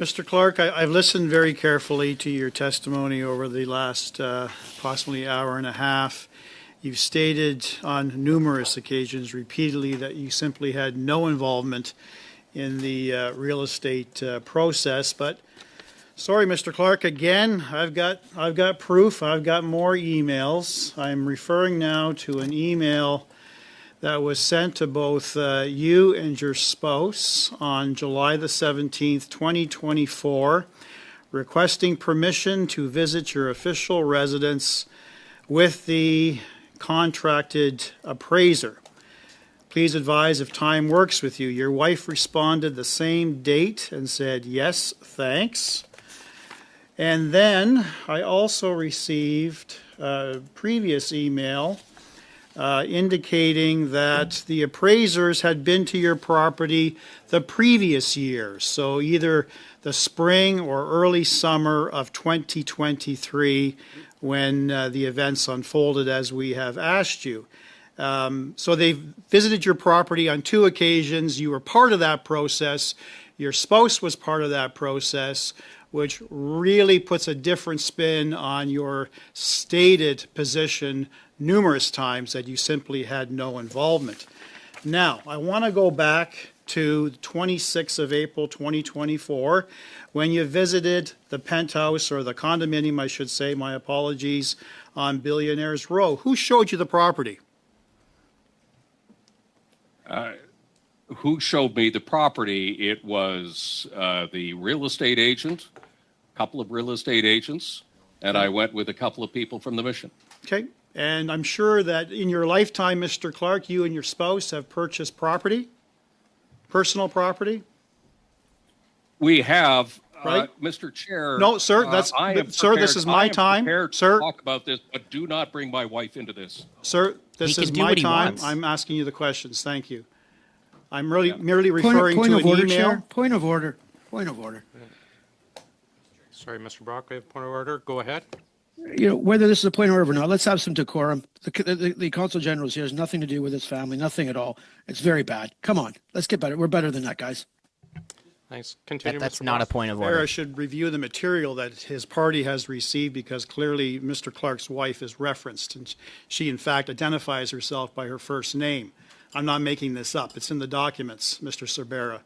Mr. Clark, I've listened very carefully to your testimony over the last approximately hour and a half. You've stated on numerous occasions repeatedly that you simply had no involvement in the real estate process. But sorry, Mr. Clark, again, I've got proof. I've got more emails. I'm referring now to an email that was sent to both you and your spouse on July the 17th, 2024, requesting permission to visit your official residence with the contracted appraiser. Please advise if time works with you. Your wife responded the same date and said, yes, thanks. And then I also received a previous email indicating that the appraisers had been to your property the previous year, so either the spring or early summer of 2023 when the events unfolded as we have asked you. So they visited your property on 2 occasions. You were part of that process. Your spouse was part of that process, which really puts a different spin on your stated position numerous times that you simply had no involvement. Now, I want to go back to the 26th of April 2024 when you visited the penthouse, or the condominium, I should say, my apologies, on Billionaires Row. Who showed you the property? Who showed me the property? It was the real estate agent, a couple of real estate agents, and I went with a couple of people from the mission. Okay. And I'm sure that in your lifetime, Mr. Clark, you and your spouse have purchased property, personal property? We have, Right. Mr. Chair. No, sir, sir, this is my time. Sir, talk about this, but do not bring my wife into this. Sir, this is my time. I'm asking you the questions. Thank you. I'm merely referring to an email. Chair. Point of order. Point of order. Sorry, Mr. Brock, we have point of order. Go ahead. You know, whether this is a point of order or not, let's have some decorum. The Consul General here has nothing to do with his family, nothing at all. It's very bad. Come on, let's get better. We're better than that, guys. Thanks. Continue, That's Mr. not Brock. a point of order. Farah should review the material that his party has received, because clearly Mr. Clark's wife is referenced, and she in fact identifies herself by her first name. I'm not making this up. It's in the documents, Mr. Cervera.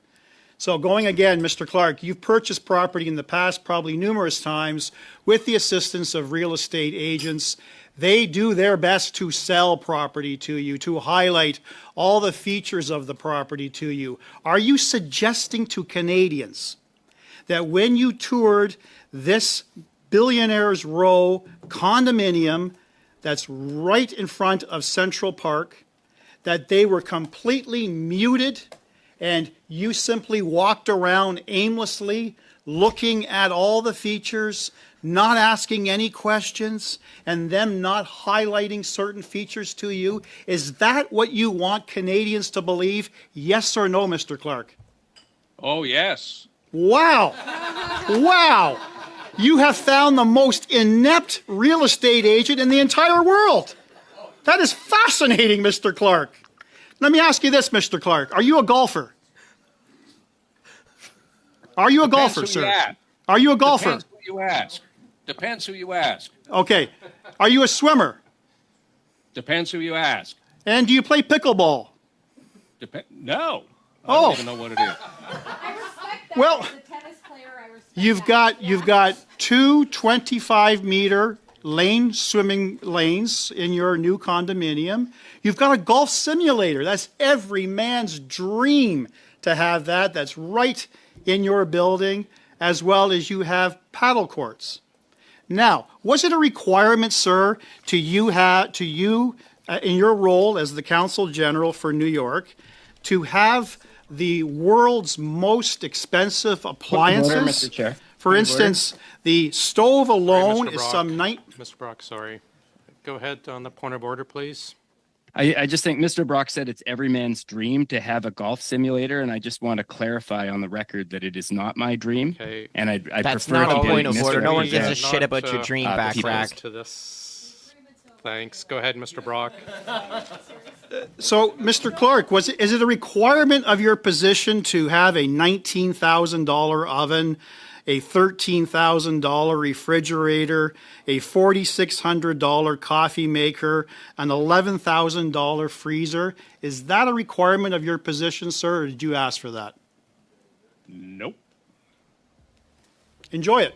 So going again, Mr. Clark, you've purchased property in the past probably numerous times with the assistance of real estate agents. They do their best to sell property to you, to highlight all the features of the property to you. Are you suggesting to Canadians that when you toured this Billionaires Row condominium that's right in front of Central Park, that they were completely muted and you simply walked around aimlessly looking at all the features, not asking any questions, and them not highlighting certain features to you? Is that what you want Canadians to believe? Yes or no, Mr. Clark? Oh, yes. Wow. Wow. You have found the most inept real estate agent in the entire world. That is fascinating, Mr. Clark. Let me ask you this, Mr. Clark. Are you a golfer? Are you a golfer, sir? Are you a golfer? Depends who you ask. Depends who you ask. Okay. Are you a swimmer? Depends who you ask. And do you play pickleball? No. I Oh. don't even know what it is. I respect that. Well, As a tennis player, I respect you've got two 25-meter swimming lanes in your new condominium. You've got a golf simulator. That's every man's dream to have that. That's right in your building, as well as you have paddle courts. Now, was it a requirement, sir, to you in your role as the Consul General for New York to have the world's most expensive appliances? Order, Mr. Chair. For instance, the stove alone Mr. is Brock. some Mr. Brock, sorry. Go ahead on the point of order, please. I just think Mr. Brock said it's every man's dream to have a golf simulator, and I just want to clarify on the record that it is not my dream. Okay. And I That's prefer not to a give point of Mr. order. No one Hayes gives a not, shit about your dream people. backtrack. To this. thanks. Go ahead, Mr. Brock. So, Mr. Clark, is it a requirement of your position to have a $19,000 oven, a $13,000 refrigerator, a $4,600 coffee maker, an $11,000 freezer? Is that a requirement of your position, sir, or did you ask for that? Nope. Enjoy it.